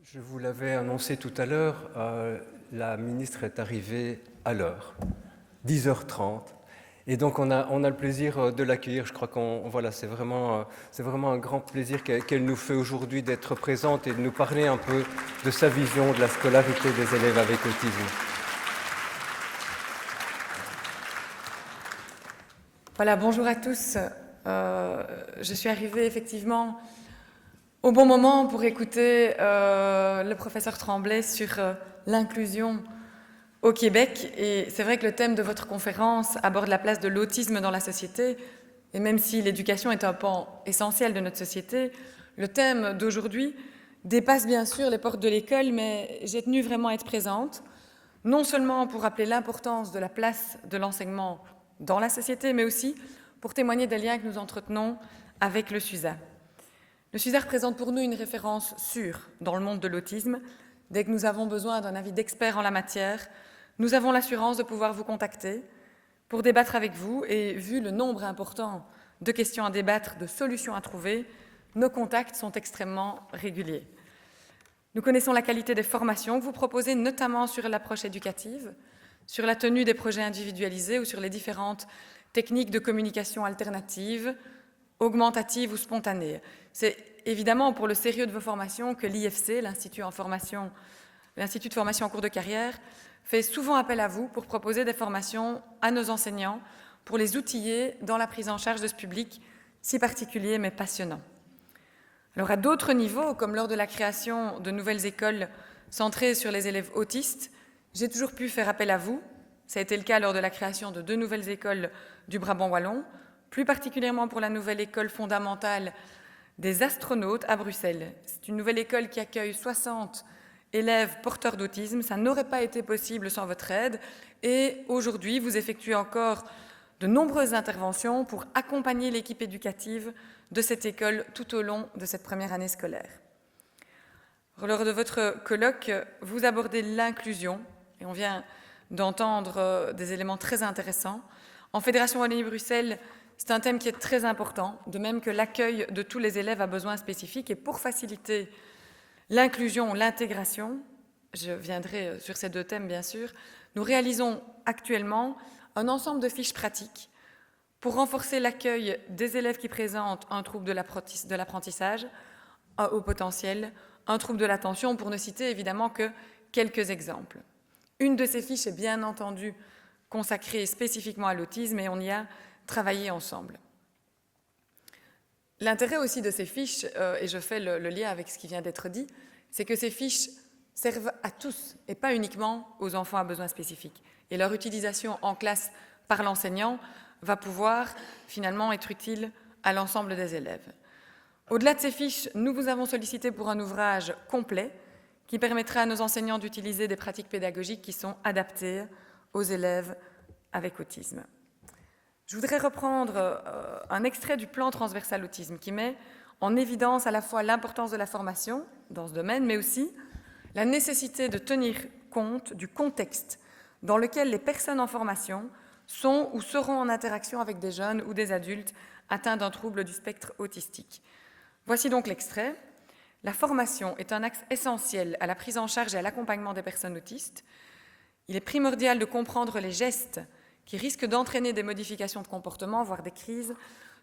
Je vous l'avais annoncé tout à l'heure, la ministre est arrivée à l'heure, 10h30. Et donc on a le plaisir de l'accueillir. Je crois c'est vraiment un grand plaisir qu'elle nous fait aujourd'hui d'être présente et de nous parler un peu de sa vision de la scolarité des élèves avec autisme. Voilà, bonjour à tous. Je suis arrivée effectivement au bon moment pour écouter le professeur Tremblay sur l'inclusion au Québec. Et c'est vrai que le thème de votre conférence aborde la place de l'autisme dans la société. Et même si l'éducation est un pan essentiel de notre société, le thème d'aujourd'hui dépasse bien sûr les portes de l'école, mais j'ai tenu vraiment à être présente, non seulement pour rappeler l'importance de la place de l'enseignement dans la société, mais aussi pour témoigner des liens que nous entretenons avec le SUSA. Le SUSA représente pour nous une référence sûre dans le monde de l'autisme. Dès que nous avons besoin d'un avis d'expert en la matière, nous avons l'assurance de pouvoir vous contacter pour débattre avec vous. Et vu le nombre important de questions à débattre, de solutions à trouver, nos contacts sont extrêmement réguliers. Nous connaissons la qualité des formations que vous proposez, notamment sur l'approche éducative, sur la tenue des projets individualisés ou sur les différentes techniques de communication alternatives, augmentatives ou spontanées. C'est évidemment pour le sérieux de vos formations que l'IFC, l'Institut de formation en cours de carrière, fait souvent appel à vous pour proposer des formations à nos enseignants, pour les outiller dans la prise en charge de ce public si particulier mais passionnant. Alors à d'autres niveaux, comme lors de la création de nouvelles écoles centrées sur les élèves autistes, j'ai toujours pu faire appel à vous. Ça a été le cas lors de la création de 2 nouvelles écoles du Brabant wallon, plus particulièrement pour la nouvelle école fondamentale des astronautes à Bruxelles. C'est une nouvelle école qui accueille 60 élèves porteurs d'autisme. Ça n'aurait pas été possible sans votre aide. Et aujourd'hui, vous effectuez encore de nombreuses interventions pour accompagner l'équipe éducative de cette école tout au long de cette première année scolaire. Lors de votre colloque, vous abordez l'inclusion, et on vient d'entendre des éléments très intéressants. En Fédération Wallonie-Bruxelles, c'est un thème qui est très important, de même que l'accueil de tous les élèves à besoins spécifiques. Et pour faciliter l'inclusion, l'intégration, je viendrai sur ces 2 thèmes bien sûr, nous réalisons actuellement un ensemble de fiches pratiques pour renforcer l'accueil des élèves qui présentent un trouble de l'apprentissage, un haut potentiel, un trouble de l'attention, pour ne citer évidemment que quelques exemples. Une de ces fiches est bien entendu consacrée spécifiquement à l'autisme et on y a travaillé ensemble. L'intérêt aussi de ces fiches, et je fais le lien avec ce qui vient d'être dit, c'est que ces fiches servent à tous et pas uniquement aux enfants à besoins spécifiques. Et leur utilisation en classe par l'enseignant va pouvoir finalement être utile à l'ensemble des élèves. Au-delà de ces fiches, nous vous avons sollicité pour un ouvrage complet qui permettra à nos enseignants d'utiliser des pratiques pédagogiques qui sont adaptées aux élèves avec autisme. Je voudrais reprendre un extrait du plan transversal autisme qui met en évidence à la fois l'importance de la formation dans ce domaine, mais aussi la nécessité de tenir compte du contexte dans lequel les personnes en formation sont ou seront en interaction avec des jeunes ou des adultes atteints d'un trouble du spectre autistique. Voici donc l'extrait. La formation est un axe essentiel à la prise en charge et à l'accompagnement des personnes autistes. Il est primordial de comprendre les gestes qui risquent d'entraîner des modifications de comportement, voire des crises,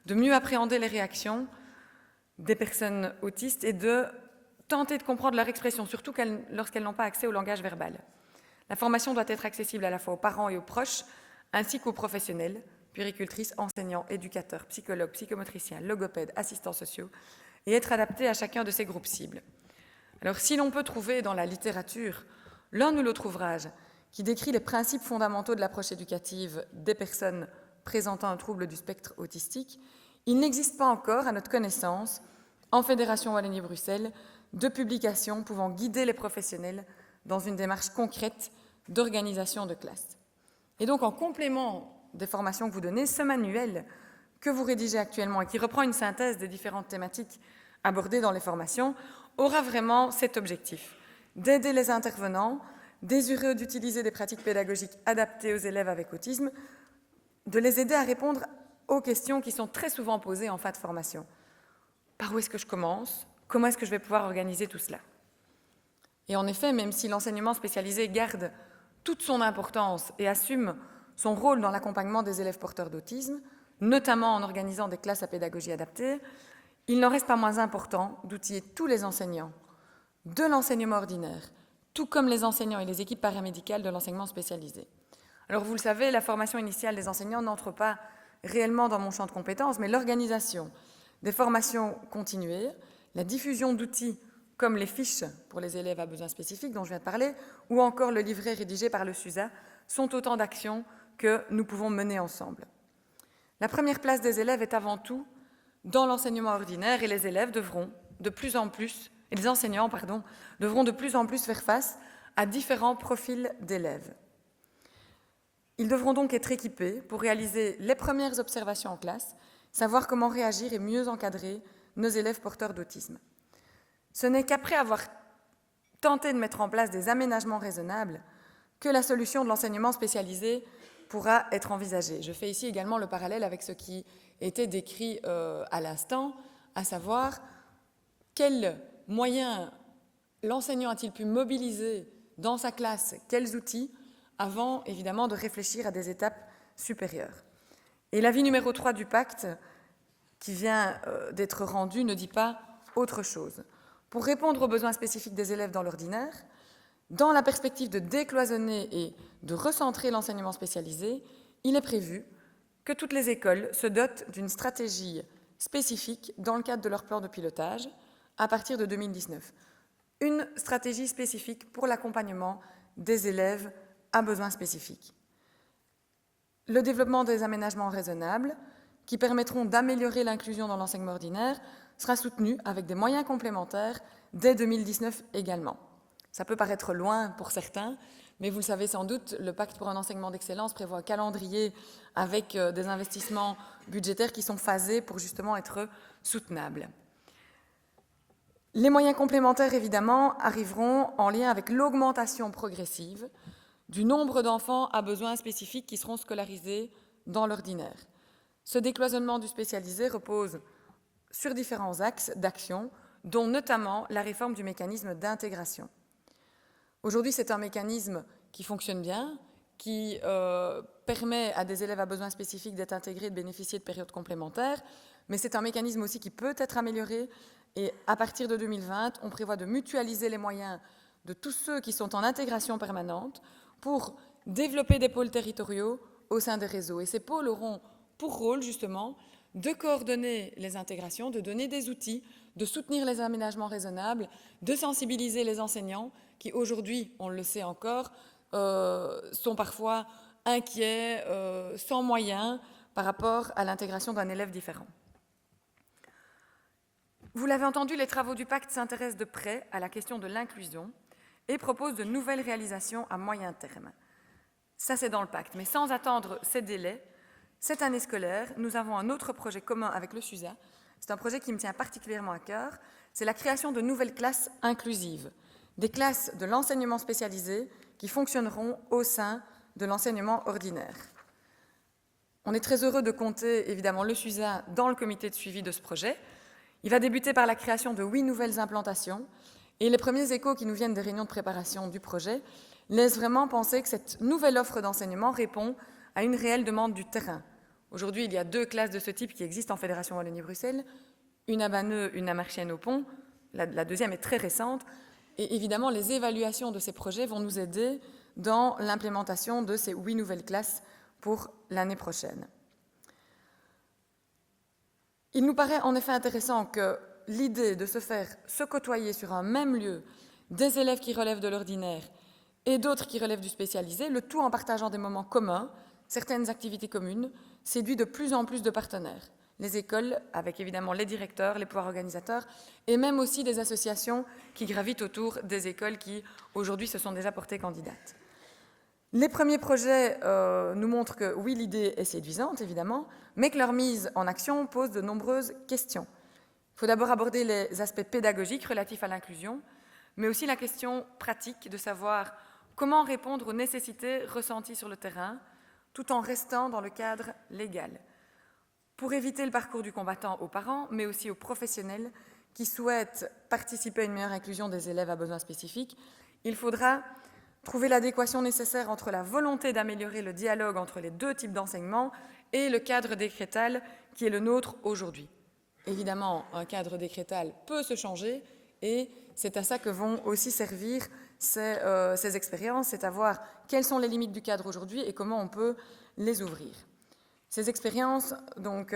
de mieux appréhender les réactions des personnes autistes et de tenter de comprendre leur expression, surtout lorsqu'elles n'ont pas accès au langage verbal. La formation doit être accessible à la fois aux parents et aux proches, ainsi qu'aux professionnels, puéricultrices, enseignants, éducateurs, psychologues, psychomotriciens, logopèdes, assistants sociaux, et être adaptée à chacun de ces groupes cibles. Alors, si l'on peut trouver dans la littérature l'un ou l'autre ouvrage qui décrit les principes fondamentaux de l'approche éducative des personnes présentant un trouble du spectre autistique, il n'existe pas encore, à notre connaissance, en Fédération Wallonie-Bruxelles, de publications pouvant guider les professionnels dans une démarche concrète d'organisation de classe. Et donc, en complément des formations que vous donnez, ce manuel que vous rédigez actuellement et qui reprend une synthèse des différentes thématiques abordées dans les formations, aura vraiment cet objectif, d'aider les intervenants, désireux d'utiliser des pratiques pédagogiques adaptées aux élèves avec autisme, de les aider à répondre aux questions qui sont très souvent posées en fin de formation. Par où est-ce que je commence ? Comment est-ce que je vais pouvoir organiser tout cela ? Et en effet, même si l'enseignement spécialisé garde toute son importance et assume son rôle dans l'accompagnement des élèves porteurs d'autisme, notamment en organisant des classes à pédagogie adaptée, il n'en reste pas moins important d'outiller tous les enseignants de l'enseignement ordinaire, tout comme les enseignants et les équipes paramédicales de l'enseignement spécialisé. Alors vous le savez, la formation initiale des enseignants n'entre pas réellement dans mon champ de compétences, mais l'organisation des formations continuées, la diffusion d'outils comme les fiches pour les élèves à besoins spécifiques dont je viens de parler, ou encore le livret rédigé par le SUSA, sont autant d'actions que nous pouvons mener ensemble. La première place des élèves est avant tout dans l'enseignement ordinaire et les élèves devront de plus en plus, et les enseignants, devront de plus en plus faire face à différents profils d'élèves. Ils devront donc être équipés pour réaliser les premières observations en classe, savoir comment réagir et mieux encadrer nos élèves porteurs d'autisme. Ce n'est qu'après avoir tenté de mettre en place des aménagements raisonnables que la solution de l'enseignement spécialisé pourra être envisagée. Je fais ici également le parallèle avec ce qui était décrit à l'instant, à savoir quels moyens l'enseignant a-t-il pu mobiliser dans sa classe, quels outils, avant évidemment de réfléchir à des étapes supérieures. Et l'avis numéro 3 du pacte, qui vient d'être rendu, ne dit pas autre chose. Pour répondre aux besoins spécifiques des élèves dans l'ordinaire, dans la perspective de décloisonner et de recentrer l'enseignement spécialisé, il est prévu que toutes les écoles se dotent d'une stratégie spécifique dans le cadre de leur plan de pilotage à partir de 2019. Une stratégie spécifique pour l'accompagnement des élèves à besoins spécifiques. Le développement des aménagements raisonnables qui permettront d'améliorer l'inclusion dans l'enseignement ordinaire sera soutenu avec des moyens complémentaires dès 2019 également. Ça peut paraître loin pour certains, mais vous le savez sans doute, le Pacte pour un enseignement d'excellence prévoit un calendrier avec des investissements budgétaires qui sont phasés pour justement être soutenables. Les moyens complémentaires, évidemment, arriveront en lien avec l'augmentation progressive du nombre d'enfants à besoins spécifiques qui seront scolarisés dans l'ordinaire. Ce décloisonnement du spécialisé repose sur différents axes d'action, dont notamment la réforme du mécanisme d'intégration. Aujourd'hui, c'est un mécanisme qui fonctionne bien, qui permet à des élèves à besoins spécifiques d'être intégrés et de bénéficier de périodes complémentaires, mais c'est un mécanisme aussi qui peut être amélioré, et à partir de 2020, on prévoit de mutualiser les moyens de tous ceux qui sont en intégration permanente pour développer des pôles territoriaux au sein des réseaux. Et ces pôles auront pour rôle, justement, de coordonner les intégrations, de donner des outils, de soutenir les aménagements raisonnables, de sensibiliser les enseignants qui, aujourd'hui, on le sait encore, sont parfois inquiets, sans moyens, par rapport à l'intégration d'un élève différent. Vous l'avez entendu, les travaux du pacte s'intéressent de près à la question de l'inclusion et proposent de nouvelles réalisations à moyen terme. Ça, c'est dans le pacte. Mais sans attendre ces délais, cette année scolaire, nous avons un autre projet commun avec le SUSA. C'est un projet qui me tient particulièrement à cœur. C'est la création de nouvelles classes inclusives, des classes de l'enseignement spécialisé qui fonctionneront au sein de l'enseignement ordinaire. On est très heureux de compter, évidemment, le SUSA dans le comité de suivi de ce projet. Il va débuter par la création de 8 nouvelles implantations, et les premiers échos qui nous viennent des réunions de préparation du projet laissent vraiment penser que cette nouvelle offre d'enseignement répond à une réelle demande du terrain. Aujourd'hui, il y a 2 classes de ce type qui existent en Fédération Wallonie-Bruxelles, une à Banneux, une à Marchienne-au-Pont. La deuxième est très récente, et évidemment, les évaluations de ces projets vont nous aider dans l'implémentation de ces 8 nouvelles classes pour l'année prochaine. Il nous paraît en effet intéressant que l'idée de se faire se côtoyer sur un même lieu des élèves qui relèvent de l'ordinaire et d'autres qui relèvent du spécialisé, le tout en partageant des moments communs, certaines activités communes, séduit de plus en plus de partenaires. Les écoles, avec évidemment les directeurs, les pouvoirs organisateurs, et même aussi des associations qui gravitent autour des écoles qui, aujourd'hui, se sont déjà portées candidates. Les premiers projets nous montrent que, oui, l'idée est séduisante, évidemment, mais que leur mise en action pose de nombreuses questions. Il faut d'abord aborder les aspects pédagogiques relatifs à l'inclusion, mais aussi la question pratique de savoir comment répondre aux nécessités ressenties sur le terrain, tout en restant dans le cadre légal, pour éviter le parcours du combattant aux parents, mais aussi aux professionnels qui souhaitent participer à une meilleure inclusion des élèves à besoins spécifiques, il faudra trouver l'adéquation nécessaire entre la volonté d'améliorer le dialogue entre les deux types d'enseignement et le cadre décrétal qui est le nôtre aujourd'hui. Évidemment, un cadre décrétal peut se changer et c'est à ça que vont aussi servir ces expériences, c'est à voir quelles sont les limites du cadre aujourd'hui et comment on peut les ouvrir. Ces expériences donc,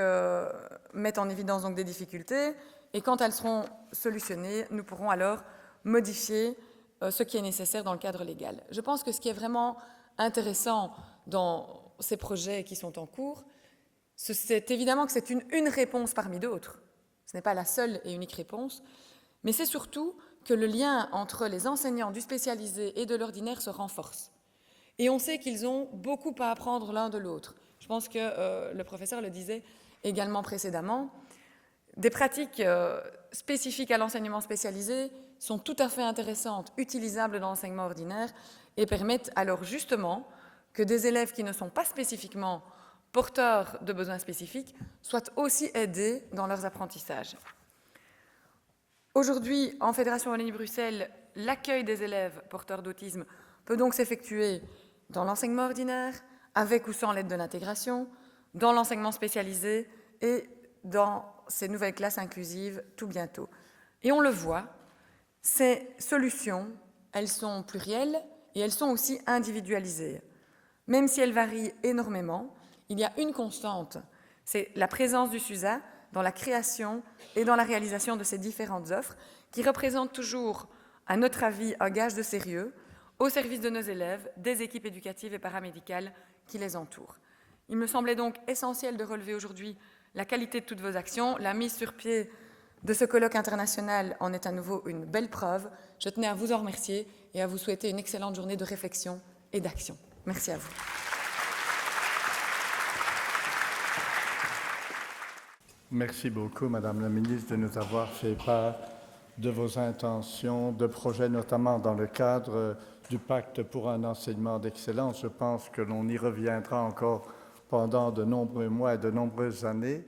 mettent en évidence donc, des difficultés et quand elles seront solutionnées, nous pourrons alors modifier ce qui est nécessaire dans le cadre légal. Je pense que ce qui est vraiment intéressant dans ces projets qui sont en cours, c'est évidemment que c'est une réponse parmi d'autres. Ce n'est pas la seule et unique réponse, mais c'est surtout que le lien entre les enseignants du spécialisé et de l'ordinaire se renforce. Et on sait qu'ils ont beaucoup à apprendre l'un de l'autre. Je pense que le professeur le disait également précédemment. Des pratiques spécifiques à l'enseignement spécialisé sont tout à fait intéressantes, utilisables dans l'enseignement ordinaire et permettent alors justement que des élèves qui ne sont pas spécifiquement porteurs de besoins spécifiques soient aussi aidés dans leurs apprentissages. Aujourd'hui, en Fédération Wallonie-Bruxelles, l'accueil des élèves porteurs d'autisme peut donc s'effectuer dans l'enseignement ordinaire, avec ou sans l'aide de l'intégration, dans l'enseignement spécialisé et dans ces nouvelles classes inclusives tout bientôt. Et on le voit, ces solutions, elles sont plurielles et elles sont aussi individualisées. Même si elles varient énormément, il y a une constante, c'est la présence du SUSA dans la création et dans la réalisation de ces différentes offres qui représentent toujours, à notre avis, un gage de sérieux au service de nos élèves, des équipes éducatives et paramédicales qui les entourent. Il me semblait donc essentiel de relever aujourd'hui la qualité de toutes vos actions. La mise sur pied de ce colloque international en est à nouveau une belle preuve. Je tenais à vous en remercier et à vous souhaiter une excellente journée de réflexion et d'action. Merci à vous. Merci beaucoup, Madame la Ministre, de nous avoir fait part de vos intentions, de projets, notamment dans le cadre du Pacte pour un enseignement d'excellence. Je pense que l'on y reviendra encore pendant de nombreux mois et de nombreuses années.